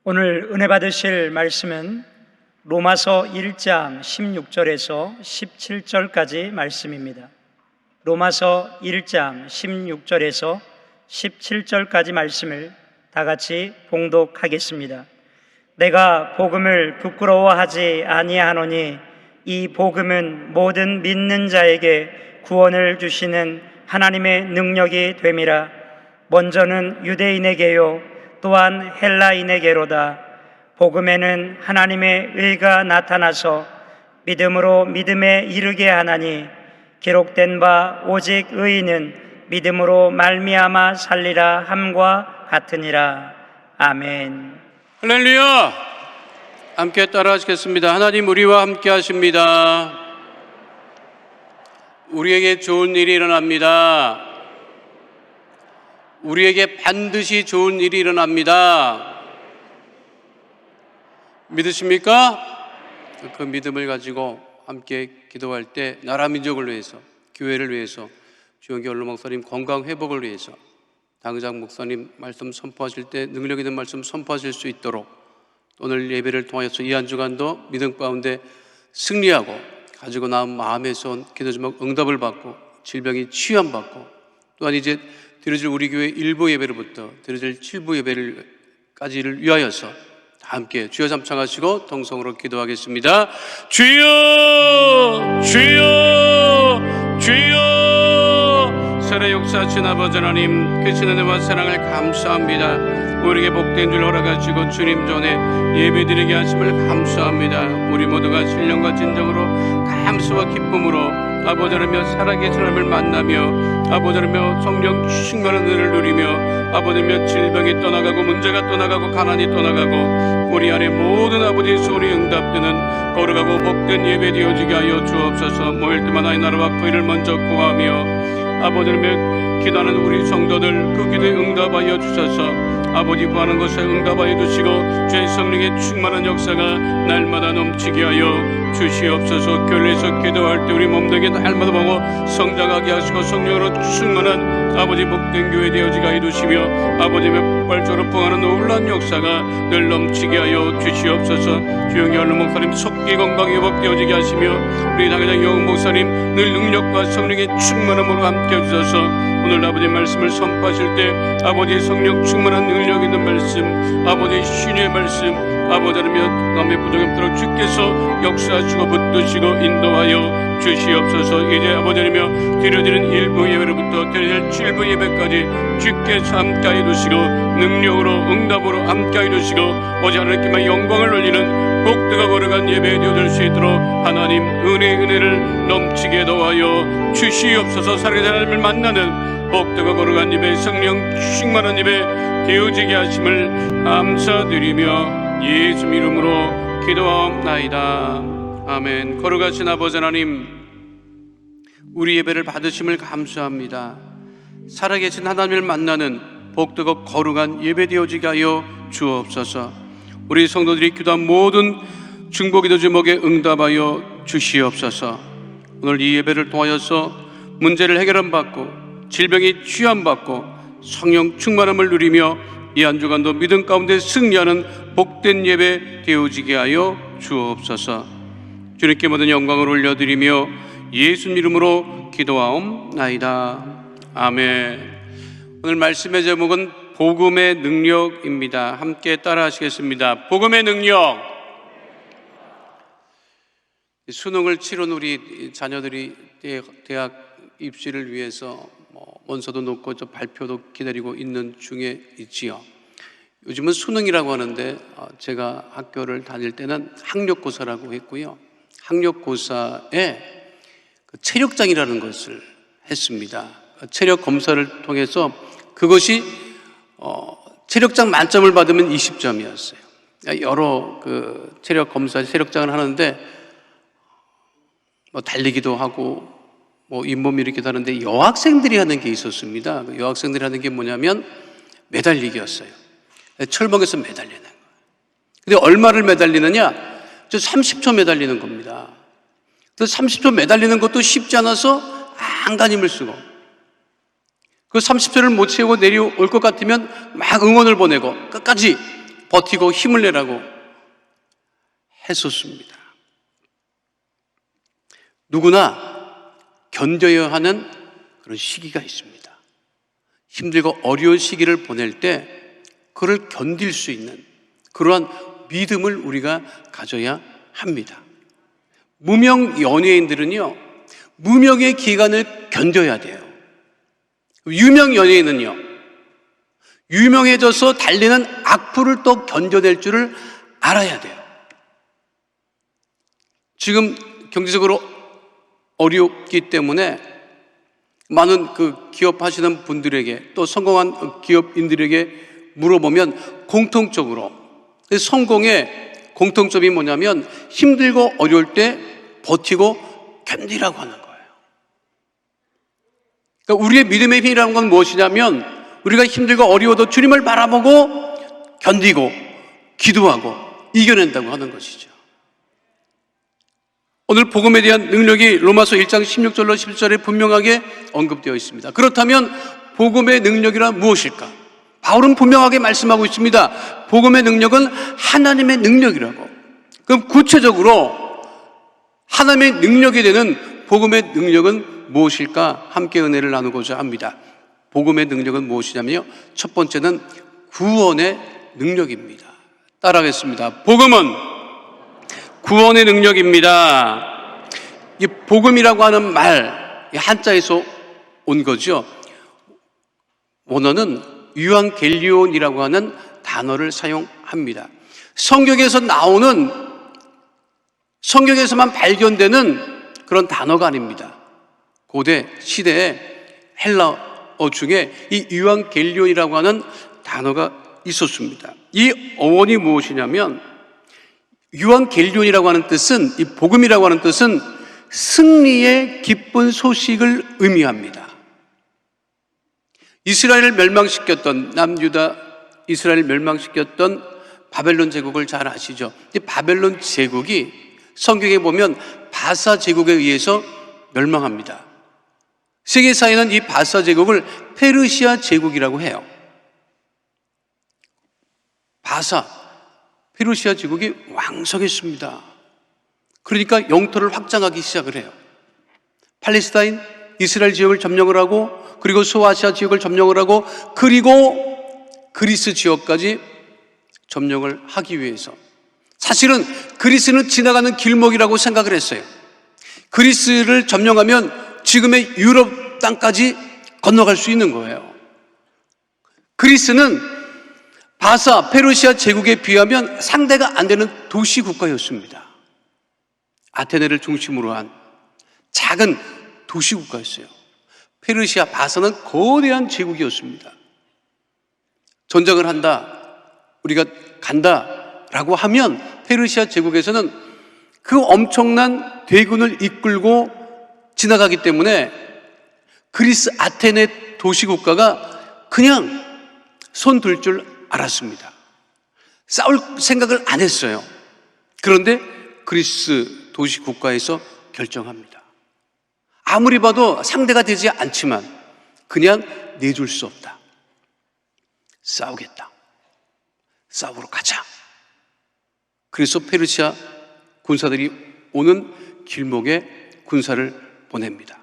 오늘 은혜 받으실 말씀은 로마서 1장 16절에서 17절까지 말씀입니다. 로마서 1장 16절에서 17절까지 말씀을 다 같이 봉독하겠습니다. 내가 복음을 부끄러워하지 아니하노니 이 복음은 모든 믿는 자에게 구원을 주시는 하나님의 능력이 됨이라. 먼저는 유대인에게요 또한 헬라인에게로다. 복음에는 하나님의 의가 나타나서 믿음으로 믿음에 이르게 하나니 기록된 바 오직 의인은 믿음으로 말미암아 살리라 함과 같으니라. 아멘. 할렐루야! 함께 따라하시겠습니다. 하나님 우리와 함께 하십니다. 우리에게 좋은 일이 일어납니다. 우리에게 반드시 좋은 일이 일어납니다. 믿으십니까? 그 믿음을 가지고 함께 기도할 때 나라 민족을 위해서, 교회를 위해서, 주영기 얼로 목사님 건강 회복을 위해서, 당장 목사님 말씀 선포하실 때 능력 있는 말씀 선포하실 수 있도록 오늘 예배를 통하여서 이 한 주간도 믿음 가운데 승리하고 가지고 나온 마음에서 온 기도 제목 응답을 받고 질병이 치유함받고 또한 이제 드려질 우리 교회 일부 예배로부터 드려질 7부 예배까지를 위하여서 다 함께 주여 삼창하시고 동성으로 기도하겠습니다. 주여 주여 주여. 살의 역사하신 아버지 하나님, 크신 은혜와 사랑을 감사합니다. 우리에게 복된 줄 허락하시고 주님 전에 예배드리게 하심을 감사합니다. 우리 모두가 신령과 진정으로 감사와 기쁨으로 아버지 하나며 살아계신 하나님을 만나며 아버지 하나며 성령 충만한 은혜를 누리며 아버지 하나며 질병이 떠나가고 문제가 떠나가고 가난이 떠나가고 우리 안에 모든 아버지의 소리 응답되는 거룩하고 복된 예배 되어지게 하여 주옵소서. 모일 때마다 이 나라와 그 일을 먼저 구하며 아버지 하나며 기도하는 우리 성도들 그 기도에 응답하여 주셔서 아버지 구하는 것에 응답하여 주시고 주의 성령의 충만한 역사가 날마다 넘치게 하여 주시옵소서. 교회에서 기도할 때 우리 몸되게 날마다 보고 성장하게 하시고 성령으로 충만한 아버지 복된 교회 되어지게 하여 주시며 아버지의 폭발적으로 부하는 놀라운 역사가 늘 넘치게 하여 주시옵소서. 주영이 얼른 목사님 속기 건강 회복되어지게 하시며 우리 당회장 영웅 목사님 늘 능력과 성령의 충만함으로 함께 해주셔서 오늘 아버지의 말씀을 선포하실 때 아버지의 성령 충만한 능력 있는 말씀, 아버지의 신의 말씀, 아버지 하나며 남의 부족이 없도록 주께서 역사하시고 붙드시고 인도하여 주시옵소서. 이제 아버지 하나며 드려지는 1부 예배로부터 드려질 7부 예배까지 주께서 함께하여 주시고 능력으로 응답으로 함께하여 주시고 오직 하나님께만 영광을 올리는 복되고 거룩한 예배 되어질 수 있도록 하나님 은혜를 넘치게 도와여 주시옵소서. 살아계신 하나님을 만나는 복되고 거룩한 예배, 성령 충만한 예배 되어지게 하심을 감사드리며 예수 이름으로 기도하옵나이다. 아멘. 거룩하신 아버지 하나님, 우리 예배를 받으심을 감사합니다. 살아계신 하나님을 만나는 복되고 거룩한 예배 되어지게 하여 주옵소서. 우리 성도들이 기도한 모든 중보기도 제목에 응답하여 주시옵소서. 오늘 이 예배를 통하여서 문제를 해결함받고 질병이 치유함받고 성령 충만함을 누리며 이 한 주간도 믿음 가운데 승리하는 복된 예배 되어지게 하여 주옵소서. 주님께 모든 영광을 올려드리며 예수 이름으로 기도하옵나이다. 아멘. 오늘 말씀의 제목은 복음의 능력입니다. 함께 따라 하시겠습니다. 복음의 능력. 수능을 치른 우리 자녀들이 대학 입시를 위해서 원서도 놓고 발표도 기다리고 있는 중에 있지요. 요즘은 수능이라고 하는데 제가 학교를 다닐 때는 학력고사라고 했고요. 학력고사에 체력장이라는 것을 했습니다. 체력 검사를 통해서 그것이 체력장 만점을 받으면 20점이었어요. 여러 체력 검사, 체력장을 하는데 달리기도 하고 잇몸 일으키기도 하는데 여학생들이 하는 게 있었습니다. 여학생들이 하는 게 뭐냐면 매달리기였어요. 철봉에서 매달리는 거예요. 근데 얼마를 매달리느냐? 30초 매달리는 겁니다. 그래서 30초 매달리는 것도 쉽지 않아서 안간힘을 쓰고 그 30초를 못 채우고 내려올 것 같으면 막 응원을 보내고 끝까지 버티고 힘을 내라고 했었습니다. 누구나 견뎌야 하는 그런 시기가 있습니다. 힘들고 어려운 시기를 보낼 때 그를 견딜 수 있는 그러한 믿음을 우리가 가져야 합니다. 무명 연예인들은요, 무명의 기간을 견뎌야 돼요. 유명 연예인은요, 유명해져서 달리는 악플을 또 견뎌낼 줄을 알아야 돼요. 지금 경제적으로 어렵기 때문에 많은 그 기업하시는 분들에게 또 성공한 기업인들에게 물어보면 공통적으로 성공의 공통점이 뭐냐면 힘들고 어려울 때 버티고 견디라고 하는 거예요. 그러니까 우리의 믿음의 힘이라는 건 무엇이냐면 우리가 힘들고 어려워도 주님을 바라보고 견디고 기도하고 이겨낸다고 하는 것이죠. 오늘 복음에 대한 능력이 로마서 1장 16절로 17절에 분명하게 언급되어 있습니다. 그렇다면 복음의 능력이란 무엇일까? 바울은 분명하게 말씀하고 있습니다. 복음의 능력은 하나님의 능력이라고. 그럼 구체적으로 하나님의 능력이 되는 복음의 능력은 무엇일까? 함께 은혜를 나누고자 합니다. 복음의 능력은 무엇이냐면요, 첫 번째는 구원의 능력입니다. 따라하겠습니다. 복음은 구원의 능력입니다. 이 복음이라고 하는 말, 한자에서 온 거죠. 원어는 유앙겔리온이라고 하는 단어를 사용합니다. 성경에서 나오는, 성경에서만 발견되는 그런 단어가 아닙니다. 고대 시대에 헬라어 중에 이 유앙겔리온이라고 하는 단어가 있었습니다. 이 어원이 무엇이냐면 유앙겔리온이라고 하는 뜻은, 이 복음이라고 하는 뜻은 승리의 기쁜 소식을 의미합니다. 이스라엘을 멸망시켰던, 남유다 이스라엘을 멸망시켰던 바벨론 제국을 잘 아시죠? 이 바벨론 제국이 성경에 보면 바사 제국에 의해서 멸망합니다. 세계사에는 이 바사 제국을 페르시아 제국이라고 해요. 바사, 페르시아 제국이 왕성했습니다. 그러니까 영토를 확장하기 시작을 해요. 팔레스타인, 이스라엘 지역을 점령을 하고, 그리고 소아시아 지역을 점령을 하고, 그리고 그리스 지역까지 점령을 하기 위해서. 사실은 그리스는 지나가는 길목이라고 생각을 했어요. 그리스를 점령하면 지금의 유럽 땅까지 건너갈 수 있는 거예요. 그리스는 바사, 페르시아 제국에 비하면 상대가 안 되는 도시 국가였습니다. 아테네를 중심으로 한 작은 도시 국가였어요. 페르시아, 바사는 거대한 제국이었습니다. 전쟁을 한다, 우리가 간다라고 하면 페르시아 제국에서는 그 엄청난 대군을 이끌고 지나가기 때문에 그리스 아테네 도시 국가가 그냥 손 들 줄 알았습니다. 싸울 생각을 안 했어요. 그런데 그리스 도시 국가에서 결정합니다. 아무리 봐도 상대가 되지 않지만 그냥 내줄 수 없다. 싸우겠다. 싸우러 가자. 그래서 페르시아 군사들이 오는 길목에 군사를 보냅니다.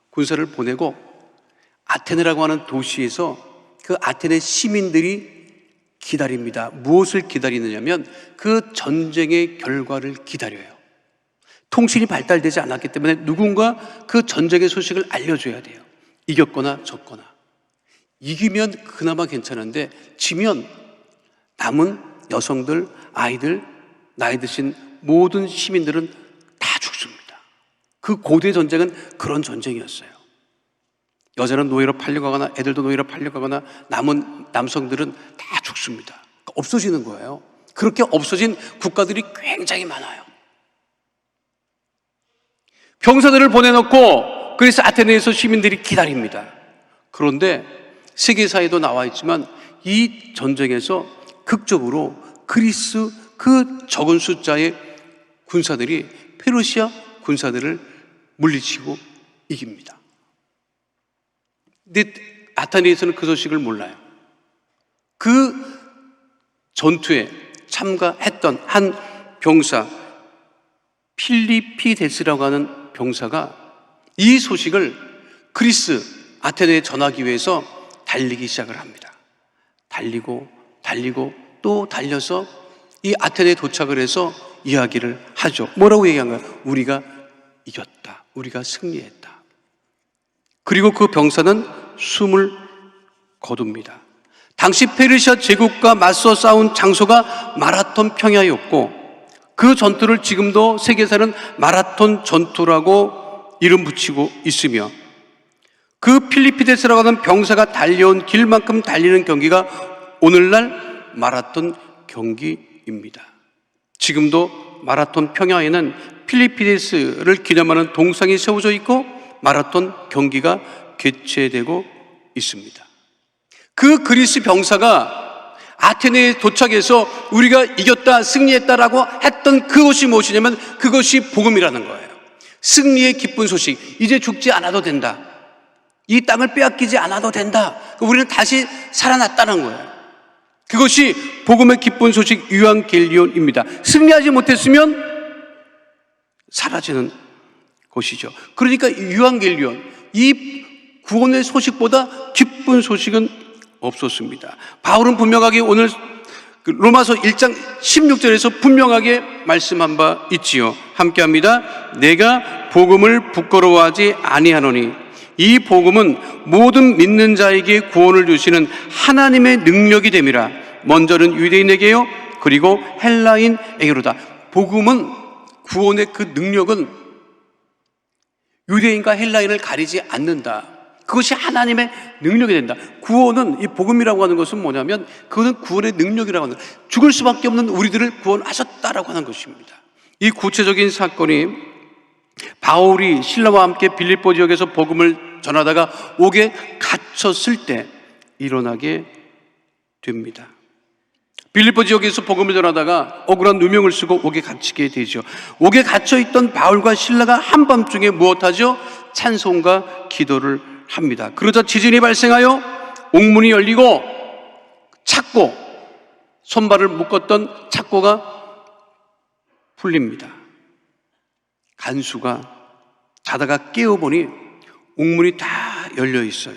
군사를 보내고 아테네라고 하는 도시에서 그 아테네 시민들이 기다립니다. 무엇을 기다리느냐면 그 전쟁의 결과를 기다려요. 통신이 발달되지 않았기 때문에 누군가 그 전쟁의 소식을 알려줘야 돼요. 이겼거나 졌거나. 이기면 그나마 괜찮은데 지면 남은 여성들, 아이들, 나이 드신 모든 시민들은 다 죽습니다. 그 고대 전쟁은 그런 전쟁이었어요. 여자는 노예로 팔려가거나 애들도 노예로 팔려가거나 남은 남성들은 다 죽습니다. 그러니까 없어지는 거예요. 그렇게 없어진 국가들이 굉장히 많아요. 병사들을 보내놓고 그래서 아테네에서 시민들이 기다립니다. 그런데 세계사에도 나와 있지만 이 전쟁에서 극적으로 그리스 그 적은 숫자의 군사들이 페르시아 군사들을 물리치고 이깁니다. 근데 아테네에서는 그 소식을 몰라요. 그 전투에 참가했던 한 병사, 필리피데스라고 하는 병사가 이 소식을 그리스 아테네에 전하기 위해서 달리기 시작을 합니다. 달리고 또 달려서 이 아테네에 도착을 해서 이야기를 하죠. 뭐라고 얘기한 거야? 우리가 이겼다. 우리가 승리했다. 그리고 그 병사는 숨을 거둡니다. 당시 페르시아 제국과 맞서 싸운 장소가 마라톤 평야였고, 그 전투를 지금도 세계사는 마라톤 전투라고 이름 붙이고 있으며, 그 필리피데스라고 하는 병사가 달려온 길만큼 달리는 경기가 오늘날 마라톤 경기입니다. 지금도 마라톤 평야에는 필리피데스를 기념하는 동상이 세워져 있고 마라톤 경기가 개최되고 있습니다. 그 그리스 병사가 아테네에 도착해서 우리가 이겼다, 승리했다라고 했던 그것이 무엇이냐면 그것이 복음이라는 거예요. 승리의 기쁜 소식. 이제 죽지 않아도 된다. 이 땅을 빼앗기지 않아도 된다. 우리는 다시 살아났다는 거예요. 그것이 복음의 기쁜 소식 유앙겔리온입니다. 승리하지 못했으면 사라지는 것이죠. 그러니까 유앙겔리온, 이 구원의 소식보다 기쁜 소식은 없었습니다. 바울은 분명하게 오늘 로마서 1장 16절에서 분명하게 말씀한 바 있지요. 함께합니다. 내가 복음을 부끄러워하지 아니하노니 이 복음은 모든 믿는 자에게 구원을 주시는 하나님의 능력이 됨이라. 먼저는 유대인에게요, 그리고 헬라인에게로다. 복음은, 구원의 그 능력은 유대인과 헬라인을 가리지 않는다. 그것이 하나님의 능력이 된다. 구원은, 이 복음이라고 하는 것은 뭐냐면 그것은 구원의 능력이라고 하는, 죽을 수밖에 없는 우리들을 구원하셨다라고 하는 것입니다. 이 구체적인 사건이 바울이 신라와 함께 빌립보 지역에서 복음을 전하다가 옥에 갇혔을 때 일어나게 됩니다. 빌립보 지역에서 복음을 전하다가 억울한 누명을 쓰고 옥에 갇히게 되죠. 옥에 갇혀있던 바울과 신라가 한밤중에 무엇하죠? 찬송과 기도를 합니다. 그러자 지진이 발생하여 옥문이 열리고 착고, 손발을 묶었던 착고가 풀립니다. 간수가 자다가 깨어보니 옥문이 다 열려 있어요.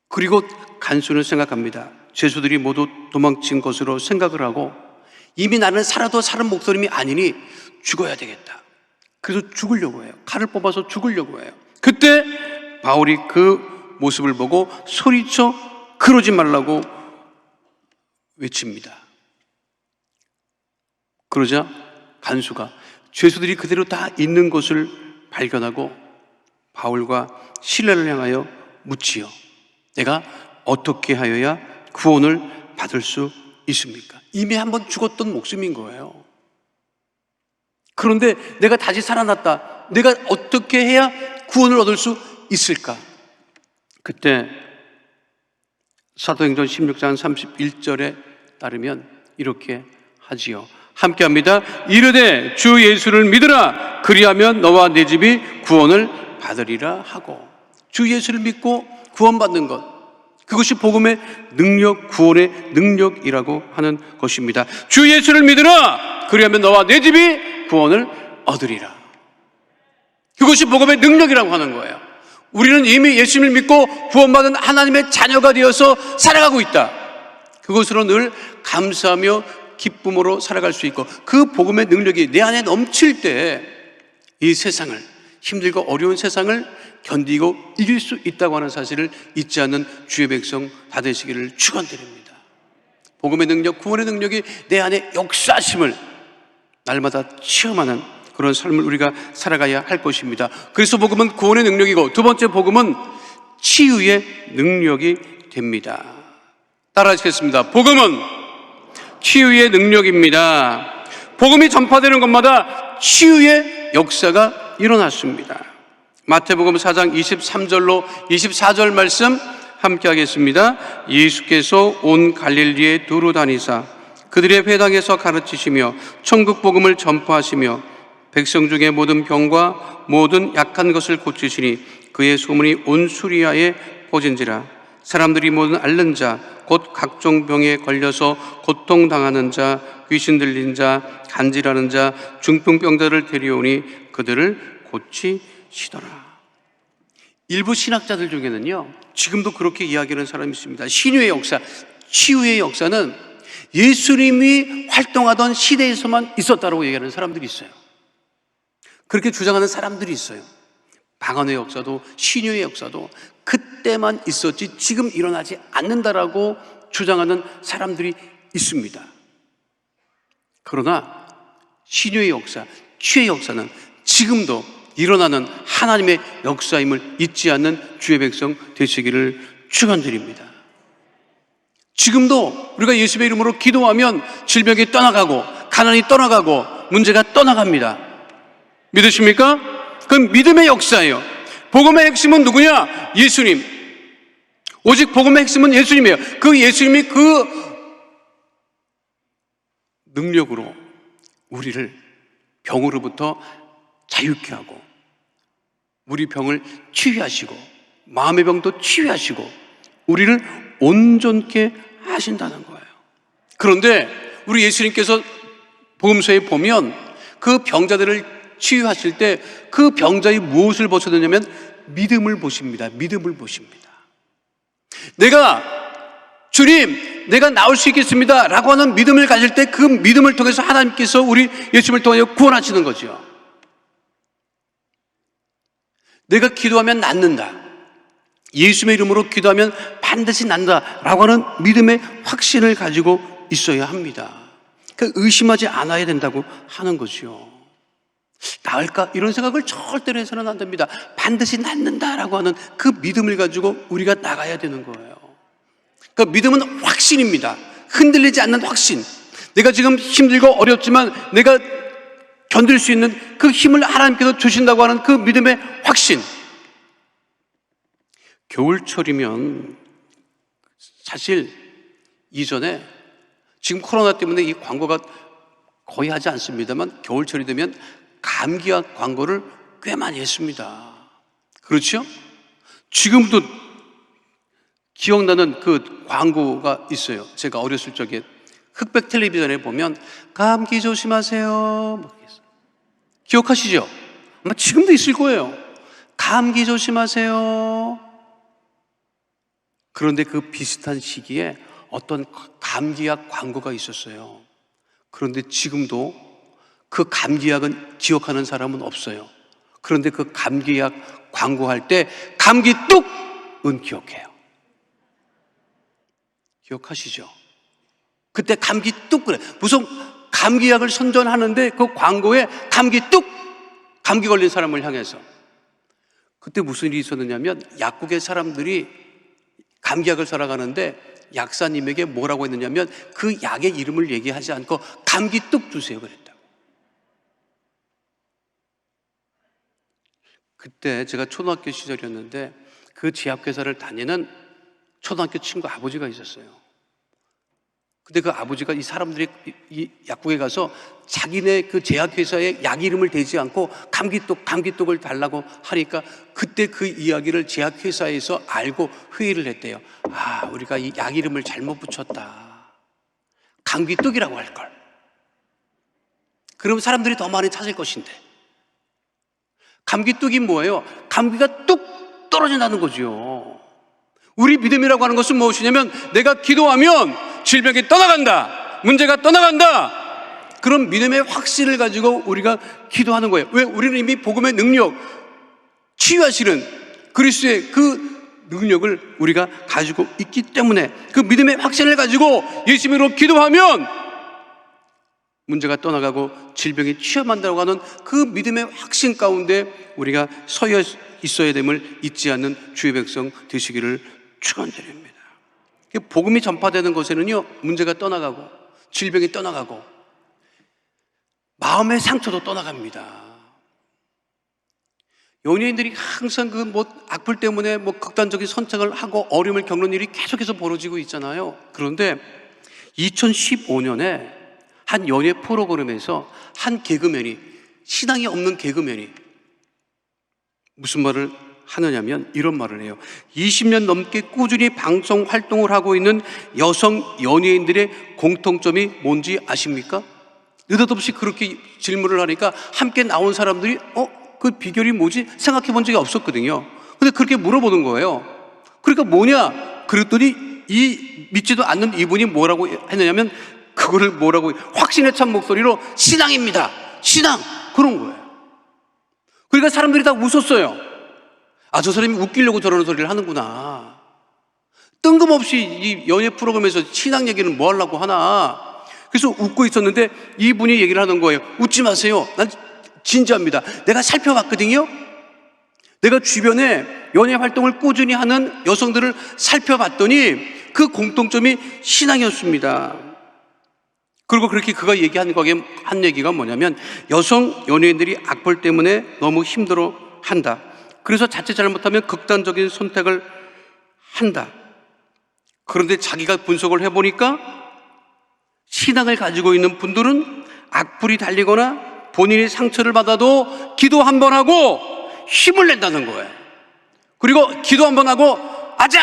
그리고 간수는 생각합니다. 죄수들이 모두 도망친 것으로 생각을 하고 이미 나는 살아도 사는 목소림이 아니니 죽어야 되겠다. 그래서 죽으려고 해요. 칼을 뽑아서 죽으려고 해요. 그때 바울이 그 모습을 보고 소리쳐 그러지 말라고 외칩니다. 그러자 간수가 죄수들이 그대로 다 있는 것을 발견하고 바울과 실라를 향하여 묻지요. 내가 어떻게 하여야 구원을 받을 수 있습니까? 이미 한번 죽었던 목숨인 거예요. 그런데 내가 다시 살아났다. 내가 어떻게 해야 구원을 얻을 수 있을까? 그때 사도행전 16장 31절에 따르면 이렇게 하지요. 함께합니다. 이르되 주 예수를 믿으라. 그리하면 너와 네 집이 구원을 받으리라 하고, 주 예수를 믿고 구원받는 것, 그것이 복음의 능력, 구원의 능력이라고 하는 것입니다. 주 예수를 믿으라. 그리하면 너와 네 집이 구원을 얻으리라. 그것이 복음의 능력이라고 하는 거예요. 우리는 이미 예수를 믿고 구원받은 하나님의 자녀가 되어서 살아가고 있다. 그것으로 늘 감사하며 기쁨으로 살아갈 수 있고, 그 복음의 능력이 내 안에 넘칠 때 이 세상을, 힘들고 어려운 세상을 견디고 이길 수 있다고 하는 사실을 잊지 않는 주의 백성 다 되시기를 축원드립니다. 복음의 능력, 구원의 능력이 내 안에 역사하심을 날마다 체험하는 그런 삶을 우리가 살아가야 할 것입니다. 그래서 복음은 구원의 능력이고, 두 번째 복음은 치유의 능력이 됩니다. 따라하시겠습니다. 복음은 치유의 능력입니다. 복음이 전파되는 곳마다 치유의 역사가 일어났습니다. 마태복음 4장 23절로 24절 말씀 함께 하겠습니다. 예수께서 온 갈릴리에 두루 다니사 그들의 회당에서 가르치시며 천국 복음을 전파하시며 백성 중에 모든 병과 모든 약한 것을 고치시니 그의 소문이 온 수리아에 퍼진지라. 사람들이 모든 앓는 자, 곧 각종 병에 걸려서 고통당하는 자, 귀신 들린 자, 간질하는 자, 중풍병자를 데려오니 그들을 고치시더라. 일부 신학자들 중에는요, 지금도 그렇게 이야기하는 사람이 있습니다. 신유의 역사, 치유의 역사는 예수님이 활동하던 시대에서만 있었다고 얘기하는 사람들이 있어요. 그렇게 주장하는 사람들이 있어요. 방언의 역사도 신유의 역사도 그때만 있었지 지금 일어나지 않는다라고 주장하는 사람들이 있습니다. 그러나 신유의 역사, 치유의 역사는 지금도 일어나는 하나님의 역사임을 잊지 않는 주의 백성 되시기를 축원드립니다. 지금도 우리가 예수의 이름으로 기도하면 질병이 떠나가고 가난이 떠나가고 문제가 떠나갑니다. 믿으십니까? 그건 믿음의 역사예요. 복음의 핵심은 누구냐? 예수님. 오직 복음의 핵심은 예수님이에요. 그 예수님이 그 능력으로 우리를 병으로부터 자유케 하고 우리 병을 치유하시고 마음의 병도 치유하시고 우리를 온전케 하신다는 거예요. 그런데 우리 예수님께서 복음서에 보면 그 병자들을 치유하실 때 그 병자의 무엇을 보셨느냐면 믿음을 보십니다. 믿음을 보십니다. 내가 주님, 내가 나올 수 있겠습니다 라고 하는 믿음을 가질 때 그 믿음을 통해서 하나님께서 우리 예수님을 통하여 구원하시는 거죠. 내가 기도하면 낫는다, 예수님의 이름으로 기도하면 반드시 낫는다 라고 하는 믿음의 확신을 가지고 있어야 합니다. 그러니까 의심하지 않아야 된다고 하는 거죠. 나을까? 이런 생각을 절대로 해서는 안 됩니다. 반드시 낫는다라고 하는 그 믿음을 가지고 우리가 나가야 되는 거예요. 그러니까 믿음은 확신입니다. 흔들리지 않는 확신. 내가 지금 힘들고 어렵지만 내가 견딜 수 있는 그 힘을 하나님께서 주신다고 하는 그 믿음의 확신. 겨울철이면 사실 이전에 지금 코로나 때문에 이 광고가 거의 하지 않습니다만 겨울철이 되면 감기약 광고를 꽤 많이 했습니다. 그렇죠? 지금도 기억나는 그 광고가 있어요. 제가 어렸을 적에 흑백 텔레비전에 보면 감기 조심하세요. 기억하시죠? 아마 지금도 있을 거예요. 감기 조심하세요. 그런데 그 비슷한 시기에 어떤 감기약 광고가 있었어요. 그런데 지금도 그 감기약은 기억하는 사람은 없어요. 그런데 그 감기약 광고할 때 감기 뚝은 기억해요. 기억하시죠? 그때 감기 뚝 그래. 무슨 감기약을 선전하는데 그 광고에 감기 뚝! 감기 걸린 사람을 향해서. 그때 무슨 일이 있었느냐면 약국의 사람들이 감기약을 사러 가는데 약사님에게 뭐라고 했느냐면 그 약의 이름을 얘기하지 않고 감기 뚝 주세요 그랬다. 그때 제가 초등학교 시절이었는데 그 제약회사를 다니는 초등학교 친구 아버지가 있었어요. 근데 그 아버지가 이 사람들이 이 약국에 가서 자기네 그 제약회사의 약 이름을 대지 않고 감기뚝을 달라고 하니까 그때 그 이야기를 제약회사에서 알고 회의를 했대요. 아, 우리가 이 약 이름을 잘못 붙였다. 감기뚝이라고 할 걸. 그럼 사람들이 더 많이 찾을 것인데. 감기뚝이 뭐예요? 감기가 뚝 떨어진다는 거죠. 우리 믿음이라고 하는 것은 무엇이냐면 내가 기도하면 질병이 떠나간다, 문제가 떠나간다, 그런 믿음의 확신을 가지고 우리가 기도하는 거예요. 왜? 우리는 이미 복음의 능력, 치유하시는 그리스도의 그 능력을 우리가 가지고 있기 때문에 그 믿음의 확신을 가지고 예수님으로 기도하면 문제가 떠나가고 질병이 취업한다고 하는 그 믿음의 확신 가운데 우리가 서 있어야 됨을 잊지 않는 주의 백성 되시기를 축원드립니다. 복음이 전파되는 곳에는요, 문제가 떠나가고 질병이 떠나가고 마음의 상처도 떠나갑니다. 연예인들이 항상 그 악플 때문에 극단적인 선택을 하고 어려움을 겪는 일이 계속해서 벌어지고 있잖아요. 그런데 2015년에 한 연예 프로그램에서 한 개그맨이, 신앙이 없는 개그맨이 무슨 말을 하느냐면 이런 말을 해요. 20년 넘게 꾸준히 방송 활동을 하고 있는 여성 연예인들의 공통점이 뭔지 아십니까? 느닷없이 그렇게 질문을 하니까 함께 나온 사람들이 그 비결이 뭐지? 생각해 본 적이 없었거든요. 근데 그렇게 물어보는 거예요. 그러니까 뭐냐? 그랬더니 이 믿지도 않는 이분이 뭐라고 했느냐면 그거를 뭐라고 확신에 찬 목소리로 신앙입니다. 신앙! 그런 거예요. 그러니까 사람들이 다 웃었어요. 저 사람이 웃기려고 저러는 소리를 하는구나. 뜬금없이 이 연예 프로그램에서 신앙 얘기는 뭐 하려고 하나. 그래서 웃고 있었는데 이분이 얘기를 하는 거예요. 웃지 마세요. 난 진지합니다. 내가 살펴봤거든요. 내가 주변에 연예 활동을 꾸준히 하는 여성들을 살펴봤더니 그 공통점이 신앙이었습니다. 그리고 그렇게 그가 한 얘기가 뭐냐면 여성 연예인들이 악플 때문에 너무 힘들어 한다. 그래서 자칫 잘못하면 극단적인 선택을 한다. 그런데 자기가 분석을 해보니까 신앙을 가지고 있는 분들은 악플이 달리거나 본인이 상처를 받아도 기도 한 번 하고 힘을 낸다는 거예요. 그리고 기도 한 번 하고 아자!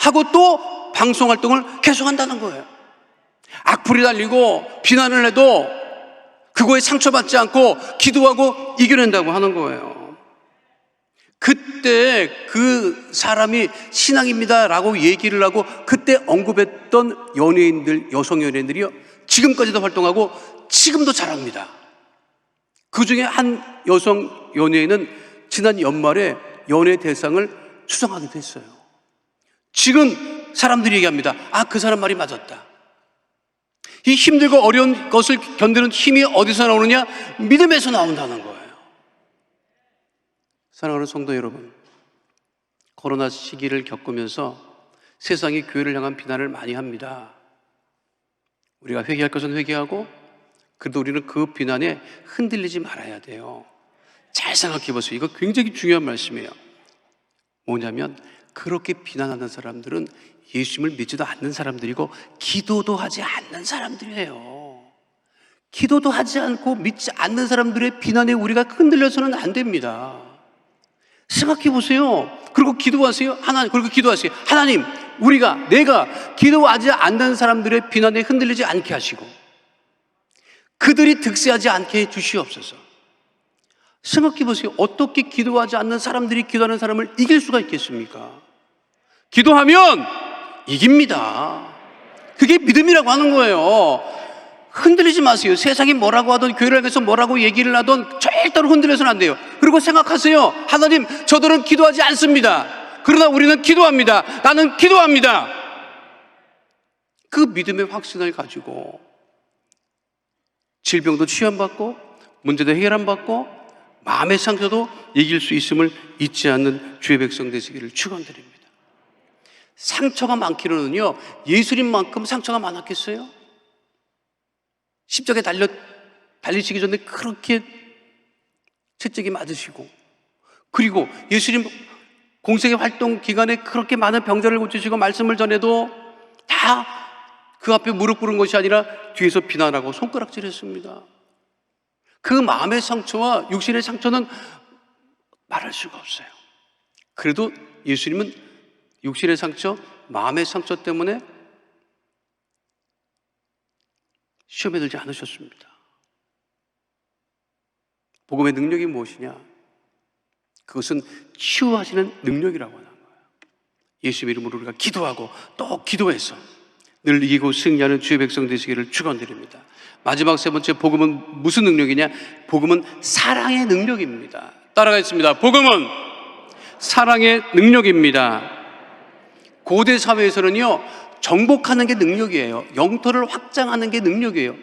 하고 또 방송 활동을 계속한다는 거예요. 악플이 달리고 비난을 해도 그거에 상처받지 않고 기도하고 이겨낸다고 하는 거예요. 그때 그 사람이 신앙입니다 라고 얘기를 하고 그때 언급했던 연예인들, 여성 연예인들이요, 지금까지도 활동하고 지금도 잘합니다. 그 중에 한 여성 연예인은 지난 연말에 연예대상을 수상하기도 했어요. 지금 사람들이 얘기합니다. 그 사람 말이 맞았다. 이 힘들고 어려운 것을 견디는 힘이 어디서 나오느냐? 믿음에서 나온다는 거예요. 사랑하는 성도 여러분, 코로나 시기를 겪으면서 세상이 교회를 향한 비난을 많이 합니다. 우리가 회개할 것은 회개하고, 그래도 우리는 그 비난에 흔들리지 말아야 돼요. 잘 생각해 보세요. 이거 굉장히 중요한 말씀이에요. 뭐냐면 그렇게 비난하는 사람들은 예수님을 믿지도 않는 사람들이고 기도도 하지 않는 사람들이에요. 기도도 하지 않고 믿지 않는 사람들의 비난에 우리가 흔들려서는 안 됩니다. 생각해 보세요. 그리고 기도하세요. 그리고 기도하세요. 하나님, 내가 기도하지 않는 사람들의 비난에 흔들리지 않게 하시고 그들이 득세하지 않게 해 주시옵소서. 생각해 보세요. 어떻게 기도하지 않는 사람들이 기도하는 사람을 이길 수가 있겠습니까? 기도하면 이깁니다. 그게 믿음이라고 하는 거예요. 흔들리지 마세요. 세상이 뭐라고 하든 교회를 향해서 뭐라고 얘기를 하든 절대로 흔들려서는 안 돼요. 그리고 생각하세요. 하나님, 저들은 기도하지 않습니다. 그러나 우리는 기도합니다. 나는 기도합니다. 그 믿음의 확신을 가지고 질병도 치유받고 문제도 해결 안 받고 마음의 상처도 이길 수 있음을 잊지 않는 주의 백성 되시기를 축원드립니다. 상처가 많기로는요, 예수님만큼 상처가 많았겠어요? 십자가에 달리시기 전에 그렇게 채찍이 맞으시고, 그리고 예수님 공생의 활동 기간에 그렇게 많은 병자를 고치시고 말씀을 전해도 다 그 앞에 무릎 꿇은 것이 아니라 뒤에서 비난하고 손가락질했습니다. 그 마음의 상처와 육신의 상처는 말할 수가 없어요. 그래도 예수님은 육신의 상처, 마음의 상처 때문에 시험에 들지 않으셨습니다. 복음의 능력이 무엇이냐? 그것은 치유하시는 능력이라고 하는 거예요. 예수의 이름으로 우리가 기도하고 또 기도해서 늘 이기고 승리하는 주의 백성 되시기를 축원드립니다. 마지막 세 번째, 복음은 무슨 능력이냐? 복음은 사랑의 능력입니다. 따라가겠습니다. 복음은 사랑의 능력입니다. 고대 사회에서는요, 정복하는 게 능력이에요. 영토를 확장하는 게 능력이에요.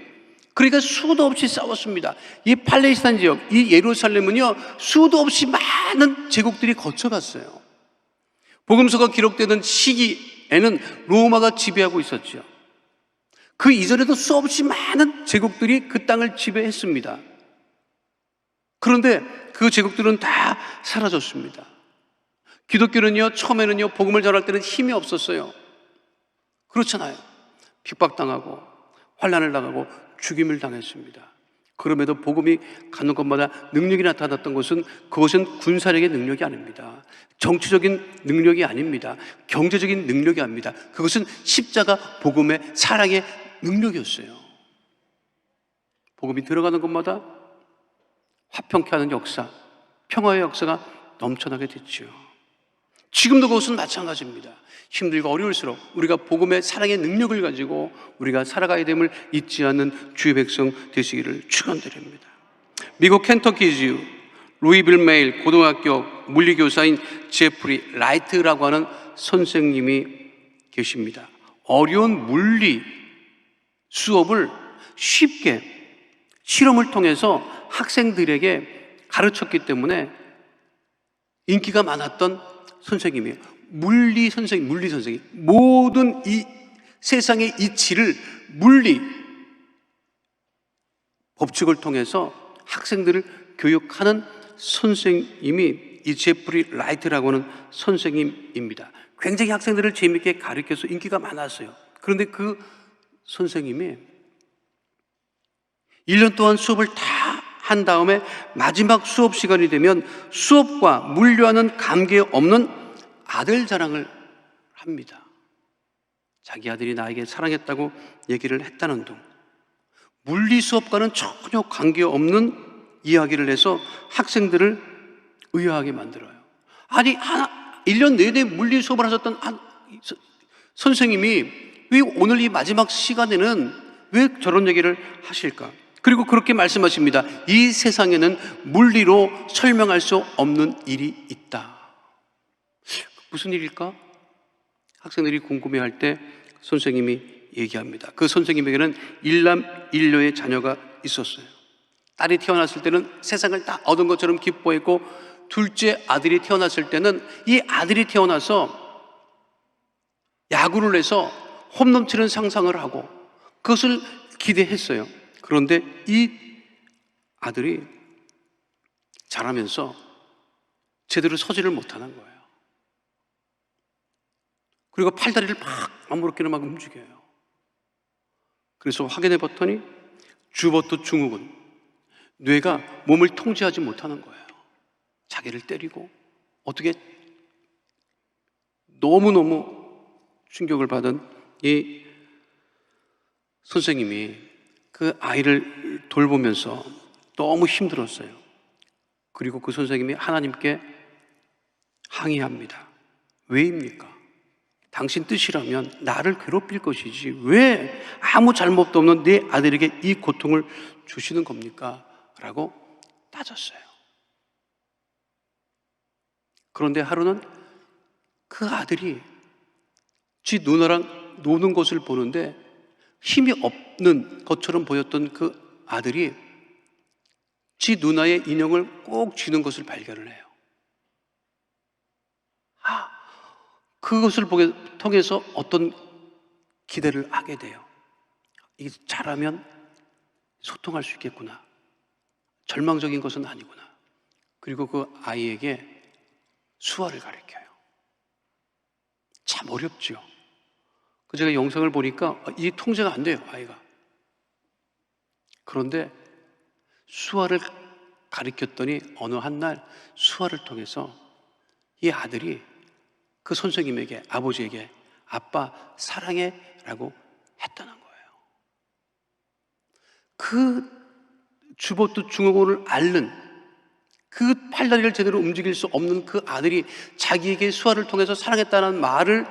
그러니까 수도 없이 싸웠습니다. 이 팔레스타인 지역, 이 예루살렘은요, 수도 없이 많은 제국들이 거쳐갔어요. 복음서가 기록되는 시기에는 로마가 지배하고 있었죠. 그 이전에도 수없이 많은 제국들이 그 땅을 지배했습니다. 그런데 그 제국들은 다 사라졌습니다. 기독교는요, 처음에는요, 복음을 전할 때는 힘이 없었어요. 그렇잖아요. 핍박당하고 환난을 당하고 죽임을 당했습니다. 그럼에도 복음이 가는 곳마다 능력이 나타났던 것은 그것은 군사력의 능력이 아닙니다. 정치적인 능력이 아닙니다. 경제적인 능력이 아닙니다. 그것은 십자가 복음의 사랑의 능력이었어요. 복음이 들어가는 곳마다 화평케 하는 역사, 평화의 역사가 넘쳐나게 됐죠. 지금도 그것은 마찬가지입니다. 힘들고 어려울수록 우리가 복음의 사랑의 능력을 가지고 우리가 살아가야 됨을 잊지 않는 주의 백성 되시기를 축원드립니다. 미국 켄터키주 루이빌 메일 고등학교 물리교사인 제프리 라이트라고 하는 선생님이 계십니다. 어려운 물리 수업을 쉽게 실험을 통해서 학생들에게 가르쳤기 때문에 인기가 많았던 선생님이에요. 물리 선생님. 모든 이 세상의 이치를 물리 법칙을 통해서 학생들을 교육하는 선생님이 이 제프리 라이트라고 하는 선생님입니다. 굉장히 학생들을 재미있게 가르쳐서 인기가 많았어요. 그런데 그 선생님이 1년 동안 수업을 다 한 다음에 마지막 수업 시간이 되면 수업과 물류와는 관계없는 아들 자랑을 합니다. 자기 아들이 나에게 사랑했다고 얘기를 했다는 둥, 물리 수업과는 전혀 관계없는 이야기를 해서 학생들을 의아하게 만들어요. 아니 1년 내내 물리 수업을 하셨던 선생님이 왜 오늘 이 마지막 시간에는 왜 저런 얘기를 하실까? 그리고 그렇게 말씀하십니다. 이 세상에는 물리로 설명할 수 없는 일이 있다. 무슨 일일까? 학생들이 궁금해할 때 선생님이 얘기합니다. 그 선생님에게는 일남일녀의 자녀가 있었어요. 딸이 태어났을 때는 세상을 다 얻은 것처럼 기뻐했고, 둘째 아들이 태어났을 때는 이 아들이 태어나서 야구를 해서 홈런 치는 상상을 하고 그것을 기대했어요. 그런데 이 아들이 자라면서 제대로 서지를 못하는 거예요. 그리고 팔다리를 막 아무렇게나 막 움직여요. 그래서 확인해 봤더니 주버트 증후군, 뇌가 몸을 통제하지 못하는 거예요. 자기를 때리고, 어떻게 너무너무 충격을 받은 이 선생님이 그 아이를 돌보면서 너무 힘들었어요. 그리고 그 선생님이 하나님께 항의합니다. 왜입니까? 당신 뜻이라면 나를 괴롭힐 것이지 왜 아무 잘못도 없는 내 아들에게 이 고통을 주시는 겁니까? 라고 따졌어요. 그런데 하루는 그 아들이 지 누나랑 노는 것을 보는데 힘이 없는 것처럼 보였던 그 아들이 지 누나의 인형을 꼭 쥐는 것을 발견을 해요. 그것을 통해서 어떤 기대를 하게 돼요. 이게 잘하면 소통할 수 있겠구나. 절망적인 것은 아니구나. 그리고 그 아이에게 수화를 가르쳐요. 참 어렵죠. 제가 영상을 보니까 이 통제가 안 돼요, 아이가. 그런데 수화를 가르쳤더니 어느 한날 수화를 통해서 이 아들이 그 선생님에게, 아버지에게 아빠 사랑해 라고 했다는 거예요. 그 주버트 증후군을 앓는, 그 팔다리를 제대로 움직일 수 없는 그 아들이 자기에게 수화를 통해서 사랑했다는 말을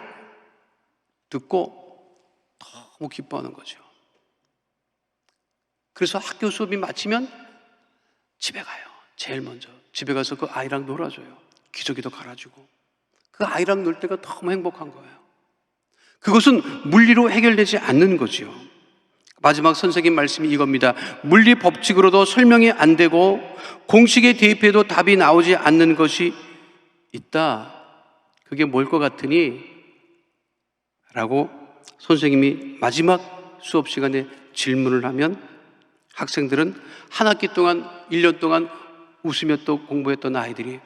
듣고 너무 기뻐하는 거죠. 그래서 학교 수업이 마치면 집에 가요. 제일 먼저 집에 가서 그 아이랑 놀아줘요. 기저귀도 갈아주고. 그 아이랑 놀 때가 너무 행복한 거예요. 그것은 물리로 해결되지 않는 거죠. 마지막 선생님 말씀이 이겁니다. 물리 법칙으로도 설명이 안 되고 공식에 대입해도 답이 나오지 않는 것이 있다. 그게 뭘 것 같으니? 라고 선생님이 마지막 수업 시간에 질문을 하면 학생들은 한 학기 동안, 1년 동안 웃으며 또 공부했던 아이들이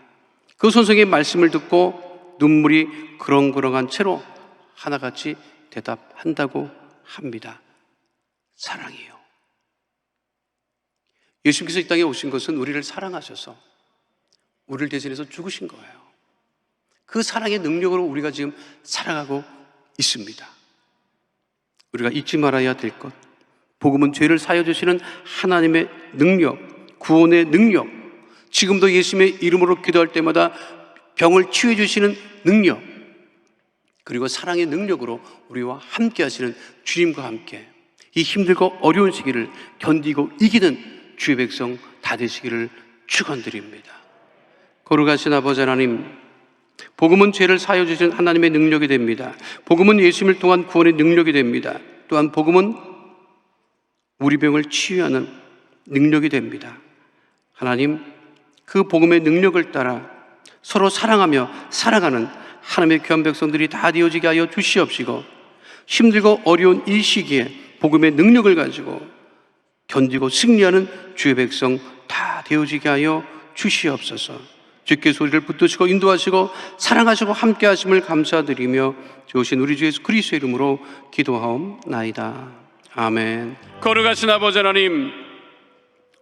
그 선생님의 말씀을 듣고 눈물이 그렁그렁한 채로 하나같이 대답한다고 합니다. 사랑이요. 예수님께서 이 땅에 오신 것은 우리를 사랑하셔서 우리를 대신해서 죽으신 거예요. 그 사랑의 능력으로 우리가 지금 살아가고 있습니다. 우리가 잊지 말아야 될 것, 복음은 죄를 사하여 주시는 하나님의 능력, 구원의 능력, 지금도 예수님의 이름으로 기도할 때마다 병을 치유해 주시는 능력, 그리고 사랑의 능력으로 우리와 함께 하시는 주님과 함께 이 힘들고 어려운 시기를 견디고 이기는 주의 백성 다 되시기를 축원드립니다. 거룩하신 아버지 하나님, 복음은 죄를 사하여 주시는 하나님의 능력이 됩니다. 복음은 예수님을 통한 구원의 능력이 됩니다. 또한 복음은 우리 병을 치유하는 능력이 됩니다. 하나님, 그 복음의 능력을 따라 서로 사랑하며 살아가는 하나님의 귀한 백성들이 다 되어지게 하여 주시옵시고, 힘들고 어려운 이 시기에 복음의 능력을 가지고 견디고 승리하는 주의 백성 다 되어지게 하여 주시옵소서. 주께서 우리를 붙드시고 인도하시고 사랑하시고 함께 하심을 감사드리며 주신 우리 주 예수 그리스도의 이름으로 기도하옵나이다. 아멘. 거룩하신 아버지 하나님,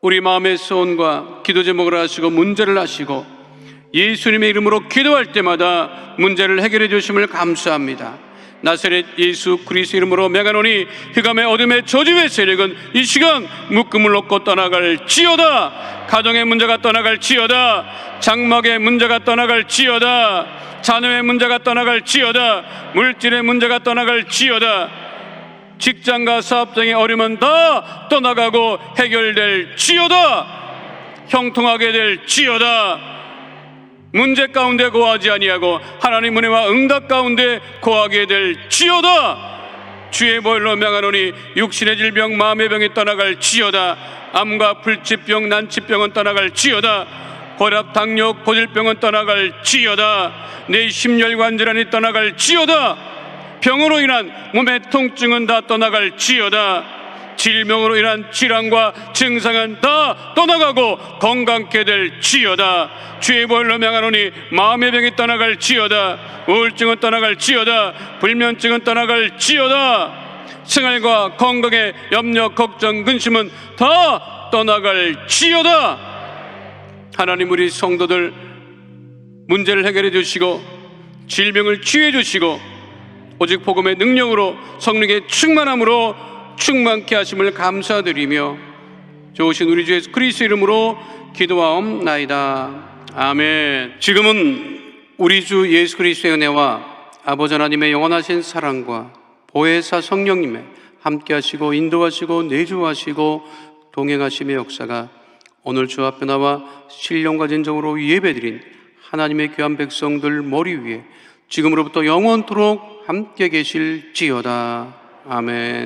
우리 마음의 소원과 기도 제목을 아시고 문제를 아시고 예수님의 이름으로 기도할 때마다 문제를 해결해 주심을 감사합니다. 나사렛 예수 그리스도 이름으로 명하노니 흑암의 어둠의 저주의 세력은 이 시간 묶음을 놓고 떠나갈지어다. 가정의 문제가 떠나갈지어다. 장막의 문제가 떠나갈지어다. 자녀의 문제가 떠나갈지어다. 물질의 문제가 떠나갈지어다. 직장과 사업장의 어려움은 다 떠나가고 해결될지어다. 형통하게 될지어다. 문제 가운데 고하지 아니하고 하나님 은혜와 응답 가운데 고하게 될지어다. 주의 보혈로 명하노니 육신의 질병 마음의 병이 떠나갈지어다. 암과 불치병 난치병은 떠나갈지어다. 고혈압 당뇨 고질병은 떠나갈지어다. 내 심혈관 질환이 떠나갈지어다. 병으로 인한 몸의 통증은 다 떠나갈지어다. 질병으로 인한 질환과 증상은 다 떠나가고 건강케 될지어다. 주의 보혈로 명하노니 마음의 병이 떠나갈지어다. 우울증은 떠나갈지어다. 불면증은 떠나갈지어다. 생활과 건강의 염려, 걱정, 근심은 다 떠나갈지어다. 하나님, 우리 성도들 문제를 해결해 주시고 질병을 치유해 주시고 오직 복음의 능력으로 성령의 충만함으로 충만케 하심을 감사드리며 좋으신 우리 주 예수 그리스도 이름으로 기도하옵나이다. 아멘. 지금은 우리 주 예수 그리스도의 은혜와 아버지 하나님의 영원하신 사랑과 보혜사 성령님의 함께 하시고 인도하시고 내주하시고 동행하심의 역사가 오늘 주 앞에 나와 신령과 진정으로 예배드린 하나님의 귀한 백성들 머리 위에 지금으로부터 영원토록 함께 계실지어다. 아멘.